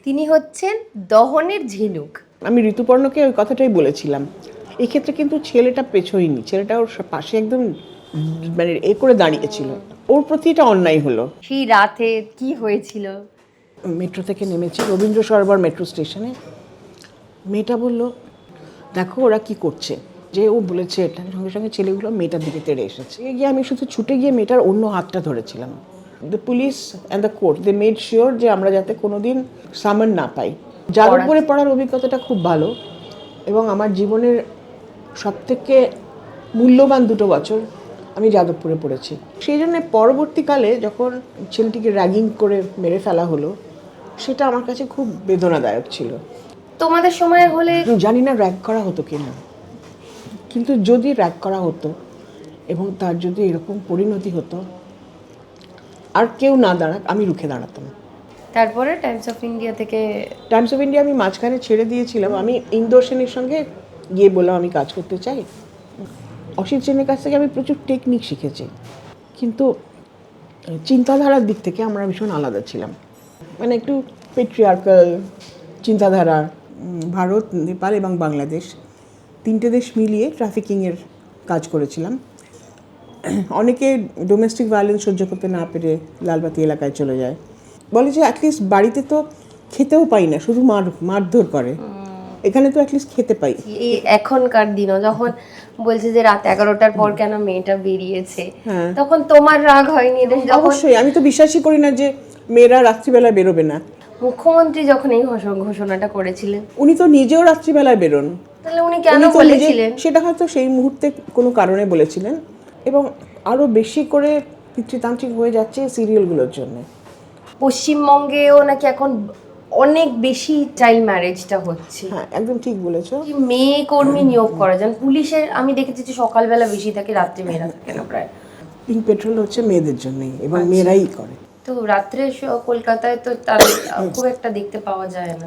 তিনি হচ্ছেন দহনের ঝিনুক। আমি ঋতুপর্ণকে ওই কথাটাই বলেছিলাম। এই ক্ষেত্রে কিন্তু ছেলেটা পেছোয়নি, ছেলেটা ওর পাশে একদম মানে করে দাঁড়িয়েছিল। ওর প্রতি এটা অন্যায় হলো। সেই রাতে কি হয়েছিল? মেট্রো থেকে নেমেছি রবীন্দ্র সরোবর মেট্রো স্টেশনে। মেয়েটা বলল, দেখো ওরা কি করছে। যে ও বলেছে এটা, সঙ্গে সঙ্গে ছেলেগুলো মেয়েটার দিকে তেড়ে এসেছে। গিয়ে আমি শুধু ছুটে গিয়ে মেয়েটার অন্য হাতটা ধরেছিলাম। The police and the court they made sure যে আমরা যাতে কোনোদিন সামন না পাই। যাদবপুরে পড়ার অভিজ্ঞতাটা খুব ভালো এবং আমার জীবনের সবথেকে মূল্যবান 2 বছর আমি যাদবপুরে পড়েছি। সেই জন্য পরবর্তীকালে যখন ছেলেটিকে র্যাগিং করে মেরে ফেলা হলো, সেটা আমার কাছে খুব বেদনাদায়ক ছিল। তোমাদের সময় হলে জানি না র্যাগ করা হতো কিনা, কিন্তু যদি র্যাগ করা হতো এবং তার যদি এরকম পরিণতি হতো, আর কেউ না দাঁড়াক, আমি রুখে দাঁড়াতাম। তারপরে টাইমস অফ ইন্ডিয়া থেকে টাইমস অফ ইন্ডিয়া আমি মাঝখানে ছেড়ে দিয়েছিলাম। আমি ইন্দোর সেনের সঙ্গে গিয়ে বললাম আমি কাজ করতে চাই। অসিত সেনের কাছ থেকে আমি প্রচুর টেকনিক শিখেছি, কিন্তু চিন্তাধারার দিক থেকে আমরা ভীষণ আলাদা ছিলাম। মানে একটু পেট্রিয়ার্কাল চিন্তাধারা। ভারত, নেপাল এবং বাংলাদেশ 3টে দেশ মিলিয়ে ট্রাফিকিংয়ের কাজ করেছিলাম। অনেকে ডোমেস্টিক ভায়োলেন্স সহ্য করতে না পেরে লালবাতি এলাকায় চলে যায়। বলে যে অ্যাটলিস্ট বাড়িতে তো খেতেও পাই না, শুধু মারধর করে, এখানে তো অ্যাটলিস্ট খেতে পাই। এই এখনকার দিনও যখন বলছে যে রাত 11টার পর কেন মেয়েটা বেরিয়েছে, তখন তোমার রাগ হয়নি? অবশ্যই, আমি তো বিশ্বাসই করি না যে মেয়েরা রাত্রিবেলায় বেরোবে না। মুখ্যমন্ত্রী যখন এই ঘোষণাটা করেছিলেন, উনি তো নিজেও রাত্রিবেলায় বেরোন। তাহলে উনি কেন উনি তো বলেছিলেন? সেটা হয়তো সেই মুহূর্তে কোনো কারণে বলেছিলেন, এবং আরও বেশি করে পিতৃতান্ত্রিক হয়ে যাচ্ছে সিরিয়ালগুলোর জন্য। পশ্চিমবঙ্গেও নাকি এখন অনেক বেশি চাইল্ড ম্যারেজটা হচ্ছে। হ্যাঁ, একদম ঠিক বলেছো। মেয়ে কর্মী নিয়োগ করা যান পুলিশের, আমি দেখেছি যে সকালবেলা বেশি থাকে, রাত্রে মেয়েরা থাকে না প্রায়। পিঙ্ক পেট্রোল হচ্ছে মেয়েদের জন্যই, এবং মেয়েরাই করে। তো রাত্রে কলকাতায় তো তার খুব একটা দেখতে পাওয়া যায় না।